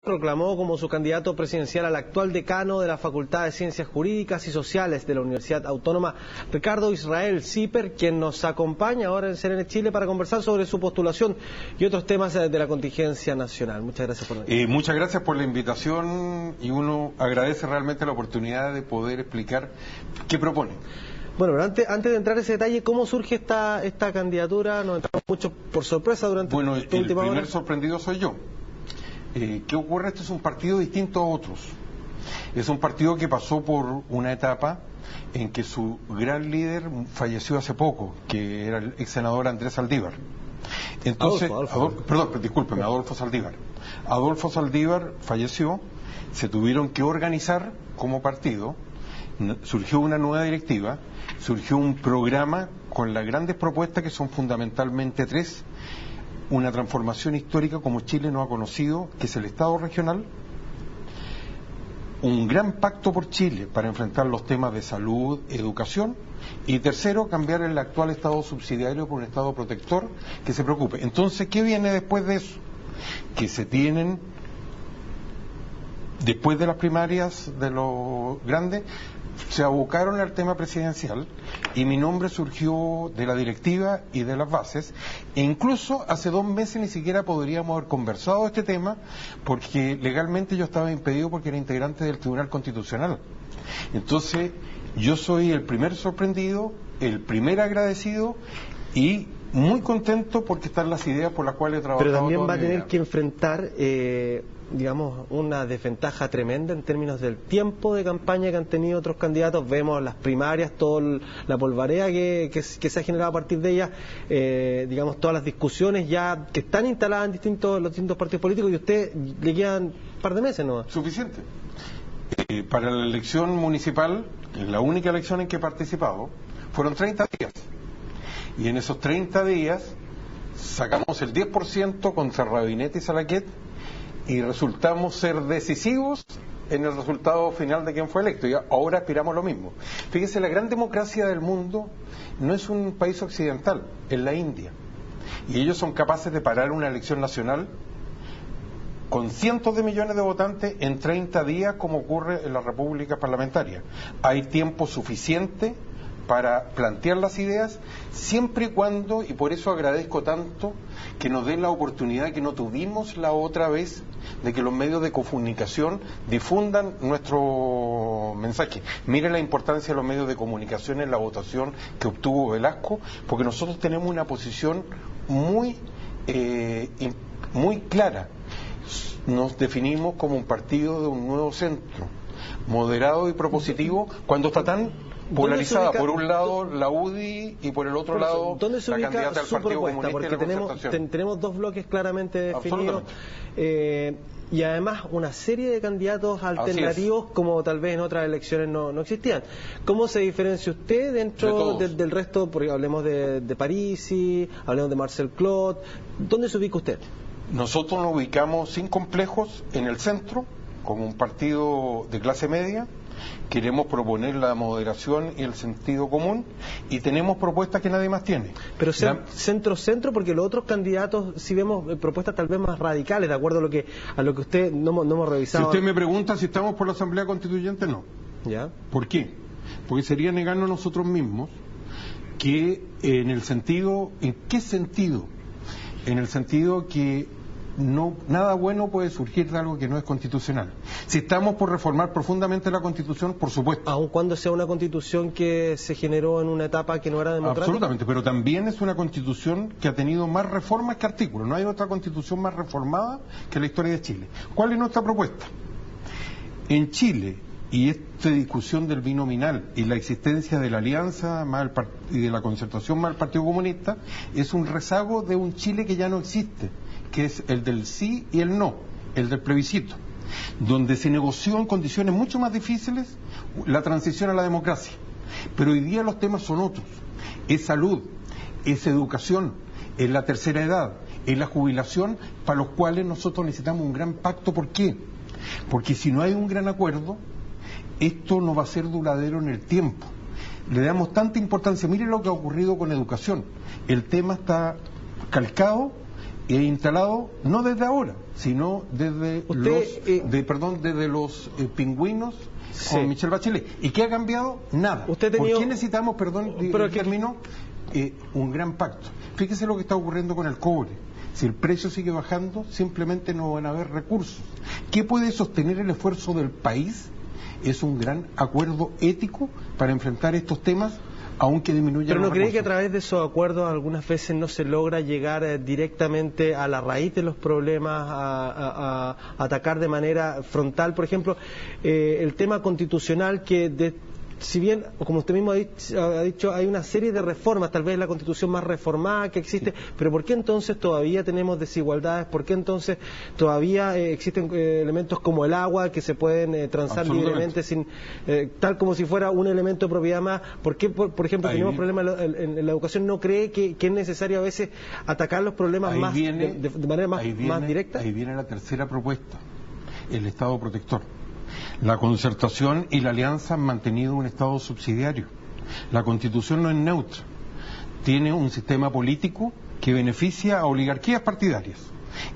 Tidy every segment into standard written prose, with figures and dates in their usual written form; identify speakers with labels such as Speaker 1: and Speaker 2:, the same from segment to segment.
Speaker 1: proclamó como su candidato presidencial al actual decano de la Facultad de Ciencias Jurídicas y Sociales de la Universidad Autónoma, Ricardo Israel Zipper, quien nos acompaña ahora en CNN Chile para conversar sobre su postulación y otros temas de la contingencia nacional. Muchas gracias por venir.
Speaker 2: Muchas gracias por la invitación y uno agradece realmente la oportunidad de poder explicar qué propone.
Speaker 1: Bueno, pero antes de entrar en ese detalle, ¿cómo surge esta candidatura? Nos entramos mucho por sorpresa durante
Speaker 2: Bueno,
Speaker 1: esta
Speaker 2: el
Speaker 1: última
Speaker 2: primer
Speaker 1: hora.
Speaker 2: sorprendido soy yo. ¿Qué ocurre? Este es un partido distinto a otros. Es un partido que pasó por una etapa en que su gran líder falleció hace poco, que era el ex senador Andrés Saldívar. Entonces, Adolfo Saldívar. Adolfo Saldívar falleció, se tuvieron que organizar como partido, surgió una nueva directiva, surgió un programa con las grandes propuestas que son fundamentalmente tres: una transformación histórica como Chile no ha conocido, que es el Estado regional; un gran pacto por Chile para enfrentar los temas de salud, educación; y tercero, cambiar el actual Estado subsidiario por un Estado protector que se preocupe. Entonces, ¿qué viene después de eso? Que se tienen, después de las primarias de los grandes, se abocaron al tema presidencial y mi nombre surgió de la directiva y de las bases, e incluso hace 2 meses ni siquiera podríamos haber conversado este tema porque legalmente yo estaba impedido porque era integrante del Tribunal Constitucional. Entonces yo soy el primer sorprendido, el primer agradecido y muy contento porque están las ideas por las cuales he trabajado.
Speaker 1: Pero también va a tener
Speaker 2: vida.
Speaker 1: que enfrentar, digamos, una desventaja tremenda en términos del tiempo de campaña que han tenido otros candidatos. Vemos las primarias, toda la polvareda que se ha generado a partir de ellas, digamos, todas las discusiones ya que están instaladas en los distintos partidos políticos, y a usted le quedan un par de meses, ¿no?
Speaker 2: Suficiente. Para la elección municipal, la única elección en que he participado, fueron 30 días. Y en esos 30 días sacamos el 10% contra Rabinete y Salaquet y resultamos ser decisivos en el resultado final de quién fue electo. Y ahora aspiramos lo mismo. Fíjese, la gran democracia del mundo no es un país occidental, es la India. Y ellos son capaces de parar una elección nacional con cientos de millones de votantes en 30 días, como ocurre en la República Parlamentaria. Hay tiempo suficiente para plantear las ideas, siempre y cuando, y por eso agradezco tanto que nos den la oportunidad que no tuvimos la otra vez, de que los medios de comunicación difundan nuestro mensaje. Mire la importancia de los medios de comunicación en la votación que obtuvo Velasco, porque nosotros tenemos una posición muy clara. Nos definimos como un partido de un nuevo centro, moderado y propositivo, cuando está tan polarizada, por un lado la UDI y por el otro lado la candidata del Partido Comunista y la Concertación.
Speaker 1: Tenemos 2 bloques claramente definidos, y además una serie de candidatos alternativos como tal vez en otras elecciones no existían. ¿Cómo se diferencia usted dentro del resto? Porque hablemos de Parisi, hablemos de Marcel Clot. ¿Dónde se ubica usted?
Speaker 2: Nosotros nos ubicamos sin complejos en el centro, como un partido de clase media. Queremos proponer la moderación y el sentido común, y tenemos propuestas que nadie más tiene.
Speaker 1: Pero centro, porque los otros candidatos sí vemos propuestas tal vez más radicales, de acuerdo a lo que usted no hemos revisado.
Speaker 2: Si usted me pregunta si estamos por la Asamblea Constituyente, no.
Speaker 1: ¿Ya?
Speaker 2: ¿Por qué? Porque sería negarnos nosotros mismos que ¿en qué sentido? En el sentido que nada bueno puede surgir de algo que no es constitucional. Si estamos por reformar profundamente la Constitución, por supuesto.
Speaker 1: Aun cuando sea una Constitución que se generó en una etapa que no era democrática.
Speaker 2: Absolutamente, pero también es una Constitución que ha tenido más reformas que artículos. No hay otra Constitución más reformada que la historia de Chile. ¿Cuál es nuestra propuesta? En Chile, y esta discusión del binominal y la existencia de la alianza y de la concertación más el Partido Comunista es un rezago de un Chile que ya no existe, que es el del sí y el no, el del plebiscito, donde se negoció en condiciones mucho más difíciles la transición a la democracia. Pero hoy día los temas son otros: es salud, es educación, es la tercera edad, es la jubilación, para los cuales nosotros necesitamos un gran pacto. ¿Por qué? Porque si no hay un gran acuerdo, esto no va a ser duradero en el tiempo. Le damos tanta importancia. Mire lo que ha ocurrido con educación. El tema está calcado instalado no desde ahora, sino desde desde los pingüinos con Michelle Bachelet. ¿Y qué ha cambiado? Nada. ¿Por qué necesitamos, un gran pacto? Fíjese lo que está ocurriendo con el cobre. Si el precio sigue bajando, simplemente no van a haber recursos. ¿Qué puede sostener el esfuerzo del país? Es un gran acuerdo ético para enfrentar estos temas, aunque disminuya.
Speaker 1: ¿Pero no cree que a través de esos acuerdos algunas veces no se logra llegar directamente a la raíz de los problemas, a atacar de manera frontal? Por ejemplo, el tema constitucional si bien, como usted mismo ha dicho, hay una serie de reformas, tal vez la Constitución más reformada que existe, pero ¿por qué entonces todavía tenemos desigualdades? ¿Por qué entonces todavía existen elementos como el agua que se pueden transar libremente, tal como si fuera un elemento de propiedad más? ¿Por qué, por ejemplo, tenemos problemas en la educación? ¿No cree que es necesario a veces atacar los problemas de manera más directa?
Speaker 2: Ahí viene la tercera propuesta, el Estado protector. La concertación y la alianza han mantenido un Estado subsidiario. La Constitución no es neutra. Tiene un sistema político que beneficia a oligarquías partidarias.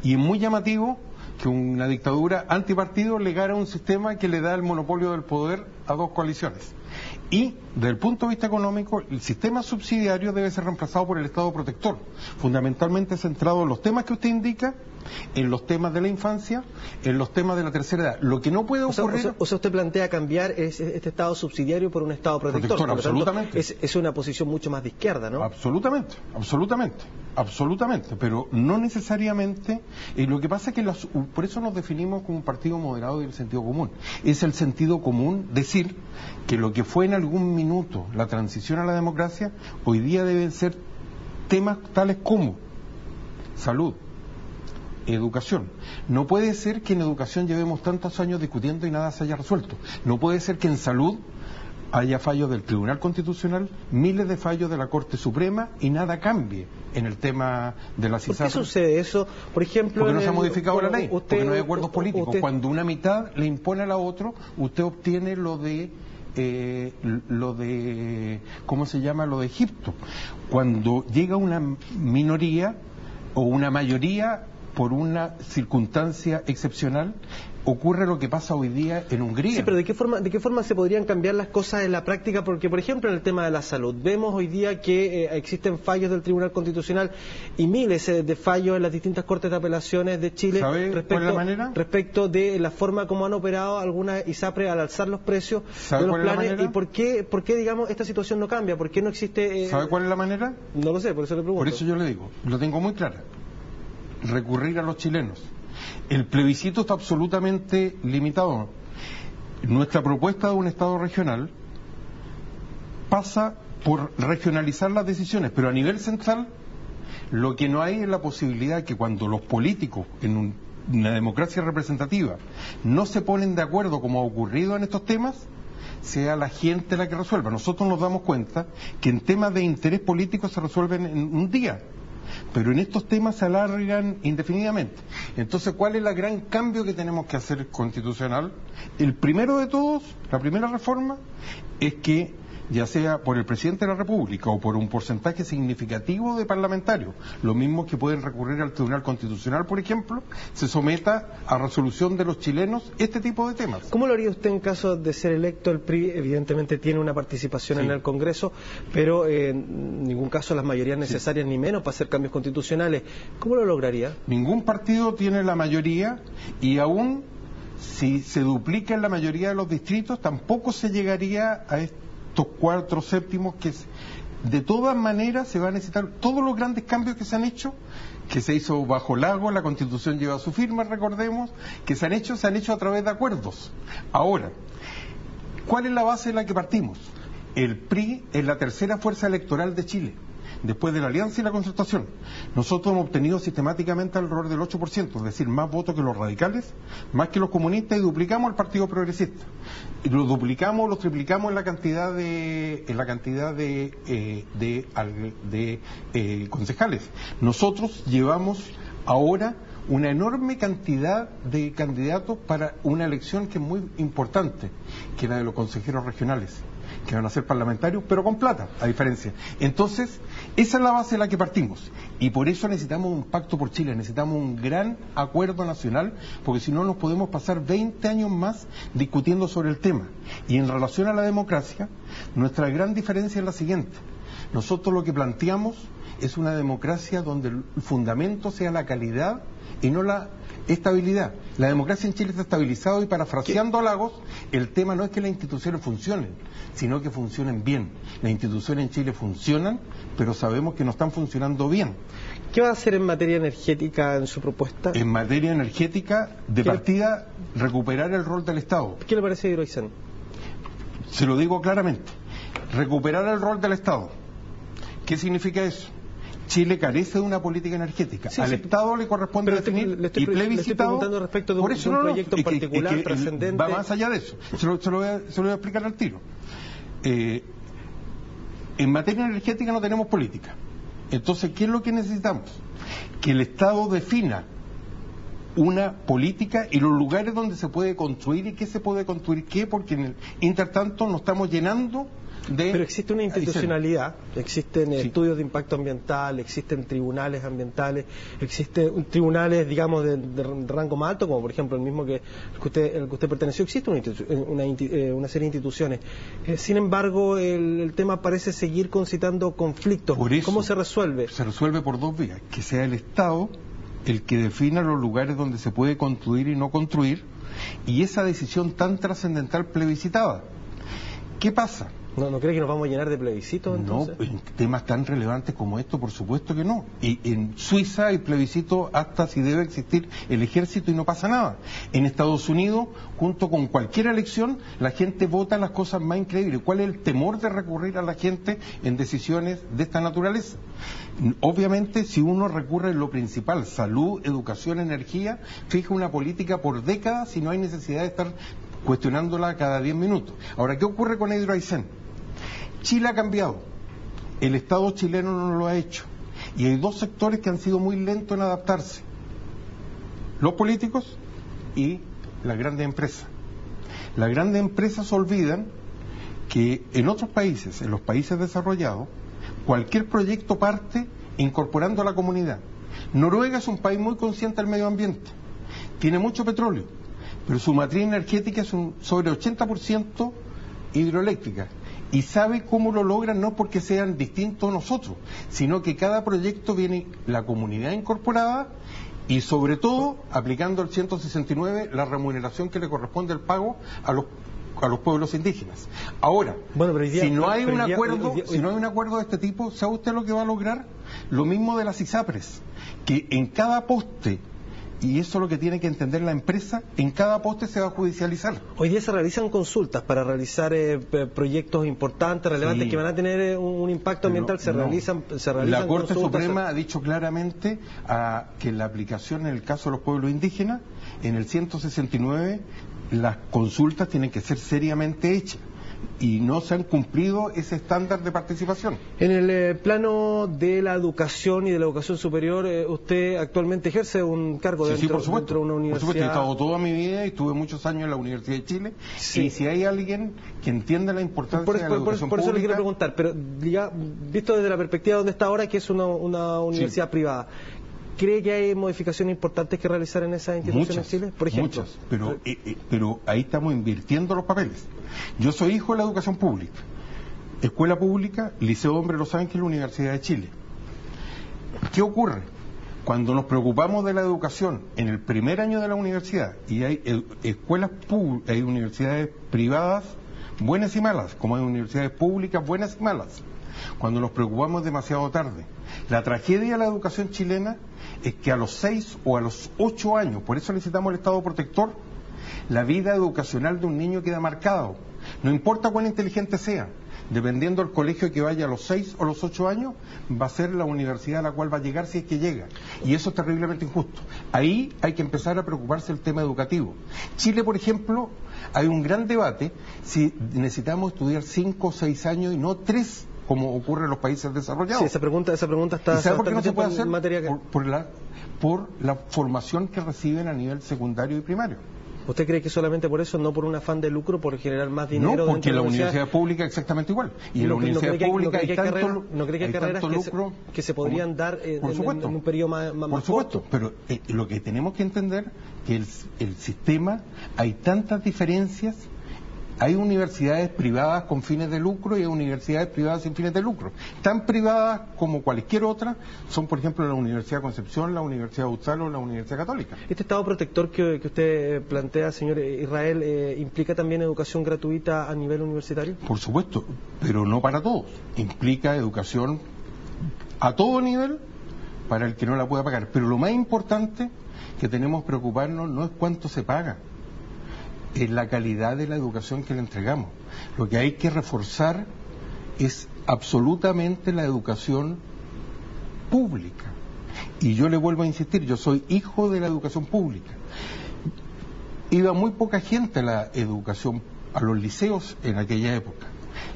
Speaker 2: Y es muy llamativo que una dictadura antipartido legara un sistema que le da el monopolio del poder a dos coaliciones. Y, desde el punto de vista económico, el sistema subsidiario debe ser reemplazado por el Estado protector, fundamentalmente centrado en los temas que usted indica, en los temas de la infancia, en los temas de la tercera edad. Lo que no puede ocurrir...
Speaker 1: O sea, usted plantea cambiar este Estado subsidiario por un Estado protector.
Speaker 2: Absolutamente.
Speaker 1: Es una posición mucho más de izquierda, ¿no?
Speaker 2: Absolutamente. Pero no necesariamente... lo que pasa es que por eso nos definimos como un partido moderado y el sentido común. Es el sentido común decir que lo que fue en algún minuto la transición a la democracia, hoy día deben ser temas tales como salud, educación. No puede ser que en educación llevemos tantos años discutiendo y nada se haya resuelto. No puede ser que en salud haya fallos del Tribunal Constitucional, miles de fallos de la Corte Suprema y nada cambie en el tema de la CISAPRE.
Speaker 1: ¿Por qué sucede eso? Por ejemplo,
Speaker 2: porque no se ha modificado la ley, porque no hay acuerdos políticos. Cuando una mitad le impone a la otra, usted obtiene lo de ¿cómo se llama? Lo de Egipto. Cuando llega una minoría o una mayoría por una circunstancia excepcional, ocurre lo que pasa hoy día en Hungría.
Speaker 1: Sí, pero ¿de qué forma se podrían cambiar las cosas en la práctica? Porque, por ejemplo, en el tema de la salud, vemos hoy día que existen fallos del Tribunal Constitucional y miles de fallos en las distintas Cortes de Apelaciones de Chile. Respecto de la forma como han operado algunas ISAPRE al alzar los precios de los planes. ¿Y por qué, digamos, esta situación no cambia? ¿Por qué no existe...?
Speaker 2: ¿Sabe cuál es la manera?
Speaker 1: No lo sé, por eso le pregunto.
Speaker 2: Por eso yo le digo, lo tengo muy claro. Recurrir a los chilenos. El plebiscito está absolutamente limitado. Nuestra propuesta de un Estado regional pasa por regionalizar las decisiones, pero a nivel central lo que no hay es la posibilidad que cuando los políticos en una democracia representativa no se ponen de acuerdo, como ha ocurrido en estos temas, sea la gente la que resuelva. Nosotros nos damos cuenta que en temas de interés político se resuelven en un día, pero en estos temas se alargan indefinidamente. Entonces, ¿cuál es el gran cambio que tenemos que hacer constitucional? El primero de todos, la primera reforma, es que, ya sea por el presidente de la República o por un porcentaje significativo de parlamentarios, los mismos que pueden recurrir al Tribunal Constitucional, por ejemplo, se someta a resolución de los chilenos este tipo de temas.
Speaker 1: ¿Cómo lo haría usted en caso de ser electo? El PRI evidentemente tiene una participación en el Congreso, pero en ningún caso las mayorías necesarias, ni menos para hacer cambios constitucionales. ¿Cómo lo lograría?
Speaker 2: Ningún partido tiene la mayoría, y aún si se duplica en la mayoría de los distritos, tampoco se llegaría a estos 4/7 que de todas maneras se va a necesitar. Todos los grandes cambios que se han hecho, que se hizo bajo Lago, la Constitución lleva su firma, recordemos, que se han hecho a través de acuerdos. Ahora, ¿cuál es la base de la que partimos? El PRI es la tercera fuerza electoral de Chile, después de la alianza y la concertación. Nosotros hemos obtenido sistemáticamente alrededor del 8%, es decir, más votos que los radicales, más que los comunistas, y duplicamos al Partido Progresista. Y lo duplicamos, lo triplicamos en la cantidad de concejales. Nosotros llevamos ahora una enorme cantidad de candidatos para una elección que es muy importante, que es la de los consejeros regionales. que van a ser parlamentarios, pero con plata, a diferencia. Entonces, esa es la base de la que partimos. Y por eso necesitamos un pacto por Chile, necesitamos un gran acuerdo nacional, porque si no nos podemos pasar 20 años más discutiendo sobre el tema. Y en relación a la democracia, nuestra gran diferencia es la siguiente. Nosotros lo que planteamos es una democracia donde el fundamento sea la calidad y no la estabilidad. La democracia en Chile está estabilizada y, parafraseando a Lagos, el tema no es que las instituciones funcionen, sino que funcionen bien. Las instituciones en Chile funcionan, pero sabemos que no están funcionando bien.
Speaker 1: ¿Qué va a hacer en materia energética en su propuesta?
Speaker 2: En materia energética, de partida, recuperar el rol del Estado.
Speaker 1: ¿Qué le parece a Hidroaicén?
Speaker 2: Se lo digo claramente. Recuperar el rol del Estado. ¿Qué significa eso? Chile carece de una política energética.
Speaker 1: Sí,
Speaker 2: al
Speaker 1: sí,
Speaker 2: Estado le corresponde definir y plebiscitado.
Speaker 1: Le estoy preguntando respecto de un proyecto en particular, trascendente.
Speaker 2: Va más allá de eso. Se lo voy a explicar al tiro. En materia energética no tenemos política. Entonces, ¿qué es lo que necesitamos? Que el Estado defina una política y los lugares donde se puede construir y qué se puede construir qué, porque en el intertanto nos estamos llenando de...
Speaker 1: Pero existe una institucionalidad, existen estudios de impacto ambiental, existen tribunales ambientales, existen tribunales, digamos, de rango más alto, como por ejemplo el mismo el que usted perteneció. Existe una serie de instituciones. Sin embargo, el tema parece seguir concitando conflictos.
Speaker 2: Por eso,
Speaker 1: ¿cómo se resuelve?
Speaker 2: Se resuelve por dos vías: que sea el Estado el que defina los lugares donde se puede construir y no construir, y esa decisión tan trascendental plebiscitada. ¿Qué pasa?
Speaker 1: ¿No cree que nos vamos a llenar de plebiscitos entonces?
Speaker 2: No, en temas tan relevantes como esto, por supuesto que no. Y en Suiza hay plebiscito hasta si debe existir el ejército y no pasa nada. En Estados Unidos, junto con cualquier elección, la gente vota las cosas más increíbles. ¿Cuál es el temor de recurrir a la gente en decisiones de esta naturaleza? Obviamente, si uno recurre en lo principal, salud, educación, energía, fija una política por décadas y no hay necesidad de estar cuestionándola cada 10 minutos. Ahora, ¿qué ocurre con Hidroaicén? Chile ha cambiado, el Estado chileno no lo ha hecho, y hay dos sectores que han sido muy lentos en adaptarse: los políticos y las grandes empresas. Las grandes empresas olvidan que en otros países, en los países desarrollados, cualquier proyecto parte incorporando a la comunidad. Noruega es un país muy consciente del medio ambiente, tiene mucho petróleo, pero su matriz energética es sobre 80% hidroeléctrica. Y sabe cómo lo logran, no porque sean distintos a nosotros, sino que cada proyecto viene la comunidad incorporada y sobre todo aplicando el 169, la remuneración que le corresponde el pago a los pueblos indígenas. Ahora, si no hay un acuerdo de este tipo, ¿sabe usted lo que va a lograr? Lo mismo de las ISAPRES, que en cada poste, y eso es lo que tiene que entender la empresa, en cada poste se va a judicializar.
Speaker 1: Hoy día se realizan consultas para realizar proyectos importantes, relevantes, que van a tener un impacto ambiental. Se realizan
Speaker 2: la Corte
Speaker 1: consultas.
Speaker 2: Suprema ha dicho claramente que la aplicación en el caso de los pueblos indígenas, en el 169, las consultas tienen que ser seriamente hechas. Y no se han cumplido ese estándar de participación.
Speaker 1: En el plano de la educación y de la educación superior, usted actualmente ejerce un cargo dentro de una universidad.
Speaker 2: Por supuesto, he estado toda mi vida y estuve muchos años en la Universidad de Chile. Sí. Y si hay alguien que entienda la importancia de la educación
Speaker 1: por eso
Speaker 2: pública...
Speaker 1: le quiero preguntar, pero visto desde la perspectiva donde está ahora, que es una universidad privada, ¿cree que hay modificaciones importantes que realizar en esas instituciones en Chile? Por ejemplo.
Speaker 2: Muchas, pero ahí estamos invirtiendo los papeles. Yo soy hijo de la educación pública. Escuela pública, Liceo Hombre Los Ángeles, Universidad de Chile. ¿Qué ocurre? Cuando nos preocupamos de la educación en el primer año de la universidad, y hay escuelas públicas, hay universidades privadas buenas y malas, como hay universidades públicas buenas y malas. Cuando nos preocupamos demasiado tarde. La tragedia de la educación chilena es que a los 6 o a los 8 años, por eso necesitamos el Estado protector, la vida educacional de un niño queda marcado. No importa cuán inteligente sea, dependiendo del colegio que vaya a los 6 o los 8 años, va a ser la universidad a la cual va a llegar si es que llega. Y eso es terriblemente injusto. Ahí hay que empezar a preocuparse del tema educativo. Chile, por ejemplo, hay un gran debate si necesitamos estudiar 5 o 6 años y no 3, como ocurre en los países desarrollados.
Speaker 1: Sí, esa pregunta está...
Speaker 2: ¿Y sabe por qué no se puede hacer?
Speaker 1: Materia que...
Speaker 2: por la formación que reciben a nivel secundario y primario.
Speaker 1: ¿Usted cree que solamente por eso, no por un afán de lucro, por generar más dinero?
Speaker 2: No, porque la universidad pública es exactamente igual. Y en la universidad pública hay tanto
Speaker 1: ¿No cree que hay carreras que se podrían dar en un periodo más
Speaker 2: Por supuesto,
Speaker 1: corto?
Speaker 2: pero lo que tenemos que entender que el sistema, hay tantas diferencias. Hay universidades privadas con fines de lucro y hay universidades privadas sin fines de lucro. Tan privadas como cualquier otra son, por ejemplo, la Universidad de Concepción, la Universidad de Upsala o la Universidad Católica.
Speaker 1: ¿Este estado protector que usted plantea, señor Israel, implica también educación gratuita a nivel universitario?
Speaker 2: Por supuesto, pero no para todos. Implica educación a todo nivel para el que no la pueda pagar. Pero lo más importante que tenemos que preocuparnos no es cuánto se paga, es la calidad de la educación que le entregamos. Lo que hay que reforzar es absolutamente la educación pública. Y yo le vuelvo a insistir, yo soy hijo de la educación pública. Iba muy poca gente a la educación, a los liceos en aquella época.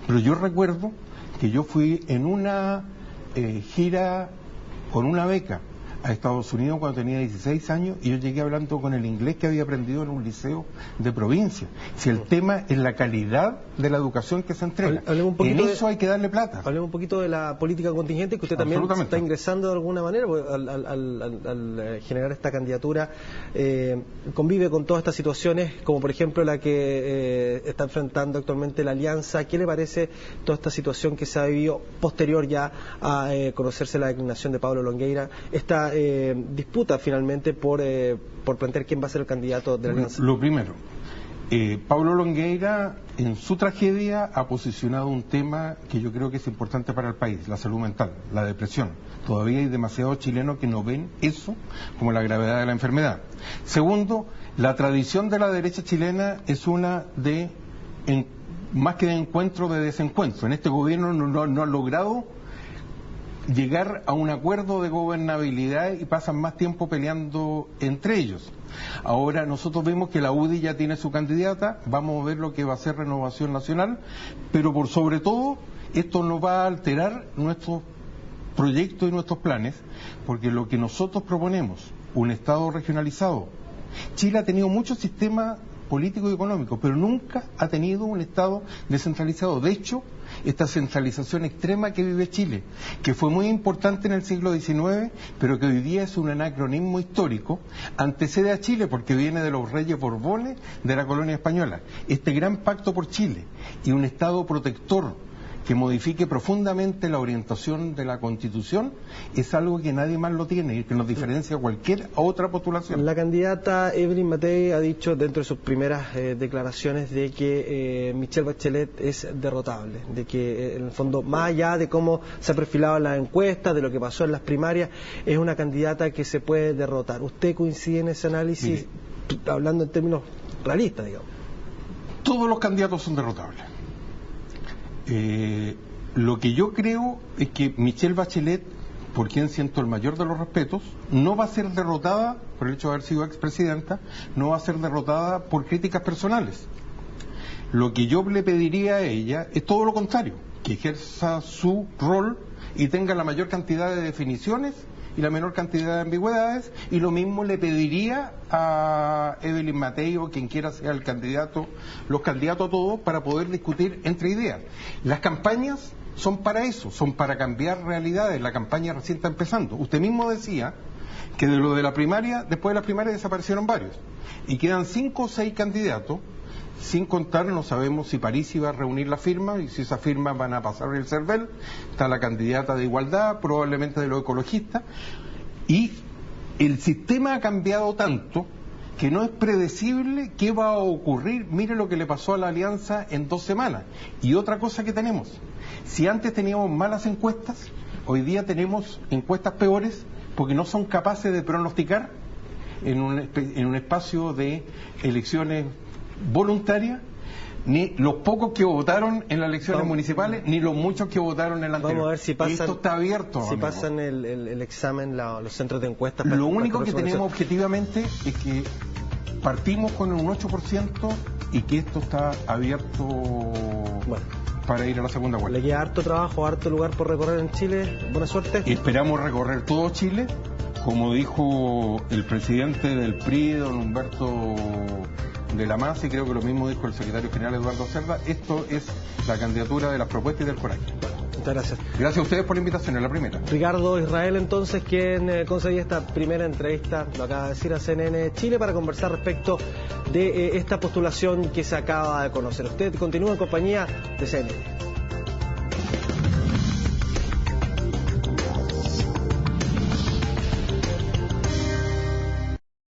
Speaker 2: Pero yo recuerdo que yo fui en una gira con una beca a Estados Unidos cuando tenía 16 años y yo llegué hablando con el inglés que había aprendido en un liceo de provincia. Si el tema es la calidad de la educación que se entrega, en eso hay que darle plata.
Speaker 1: Hablemos un poquito de la política contingente, que usted también está ingresando de alguna manera al generar esta candidatura. Convive con todas estas situaciones, como por ejemplo la que está enfrentando actualmente la Alianza. ¿Qué le parece toda esta situación que se ha vivido posterior ya a conocerse la declinación de Pablo Longueira? Esta disputa finalmente por plantear quién va a ser el candidato de la Alianza.
Speaker 2: Lo primero, Pablo Longueira en su tragedia ha posicionado un tema que yo creo que es importante para el país, la salud mental, la depresión. Todavía hay demasiados chilenos que no ven eso como la gravedad de la enfermedad. Segundo, la tradición de la derecha chilena es una de, más que de encuentro, de desencuentro. En este gobierno no han logrado llegar a un acuerdo de gobernabilidad y pasan más tiempo peleando entre ellos. Ahora nosotros vemos que la UDI ya tiene su candidata, vamos a ver lo que va a hacer Renovación Nacional, pero por sobre todo esto no va a alterar nuestros proyectos y nuestros planes, porque lo que nosotros proponemos, un Estado regionalizado. Chile ha tenido muchos sistemas políticos y económicos, pero nunca ha tenido un Estado descentralizado. De hecho, esta centralización extrema que vive Chile, que fue muy importante en el siglo XIX, pero que hoy día es un anacronismo histórico, antecede a Chile porque viene de los reyes Borbones de la colonia española. Este gran pacto por Chile y un Estado protector que modifique profundamente la orientación de la Constitución es algo que nadie más lo tiene y que nos diferencia a cualquier otra postulación.
Speaker 1: La candidata Evelyn Matei ha dicho dentro de sus primeras declaraciones de que Michelle Bachelet es derrotable, de que en el fondo, más allá de cómo se ha perfilado en las encuestas, de lo que pasó en las primarias, es una candidata que se puede derrotar. ¿Usted coincide en ese análisis, hablando en términos realistas, digamos?
Speaker 2: Todos los candidatos son derrotables. Lo que yo creo es que Michelle Bachelet, por quien siento el mayor de los respetos, no va a ser derrotada por el hecho de haber sido expresidenta, no va a ser derrotada por críticas personales. Lo que yo le pediría a ella es todo lo contrario, que ejerza su rol y tenga la mayor cantidad de definiciones y la menor cantidad de ambigüedades, y lo mismo le pediría a Evelyn Matei o quien quiera sea el candidato, los candidatos a todos, para poder discutir entre ideas. Las campañas son para eso, son para cambiar realidades. La campaña recién está empezando. Usted mismo decía que de lo de la primaria, después de la primaria desaparecieron varios, y quedan 5 o 6 candidatos, sin contar, no sabemos si Parisi va a reunir la firma y si esas firmas van a pasar el CERVEL. Está la candidata de Igualdad, probablemente de los ecologistas, y el sistema ha cambiado tanto que no es predecible qué va a ocurrir. Mire lo que le pasó a la Alianza en 2 semanas. Y otra cosa que tenemos, si antes teníamos malas encuestas, hoy día tenemos encuestas peores porque no son capaces de pronosticar en un espacio de elecciones voluntarias, ni los pocos que votaron en las elecciones municipales, ni los muchos que votaron en la anterior.
Speaker 1: Vamos a ver si pasan,
Speaker 2: esto está abierto.
Speaker 1: Si pasan el examen los centros de encuestas.
Speaker 2: Lo único que tenemos objetivamente es que partimos con un 8% y que esto está abierto para ir a la segunda vuelta.
Speaker 1: Le queda harto trabajo, harto lugar por recorrer en Chile. Buena suerte.
Speaker 2: Esperamos recorrer todo Chile. Como dijo el presidente del PRI, don Humberto de la MAS, y creo que lo mismo dijo el secretario general Eduardo Cerda. Esto es la candidatura de las propuestas y del coraje.
Speaker 1: Muchas gracias.
Speaker 2: Gracias a ustedes por la invitación, es la primera.
Speaker 1: Ricardo Israel, entonces, quien concedía esta primera entrevista, lo acaba de decir, a CNN Chile, para conversar respecto de esta postulación que se acaba de conocer. Usted continúa en compañía de CNN.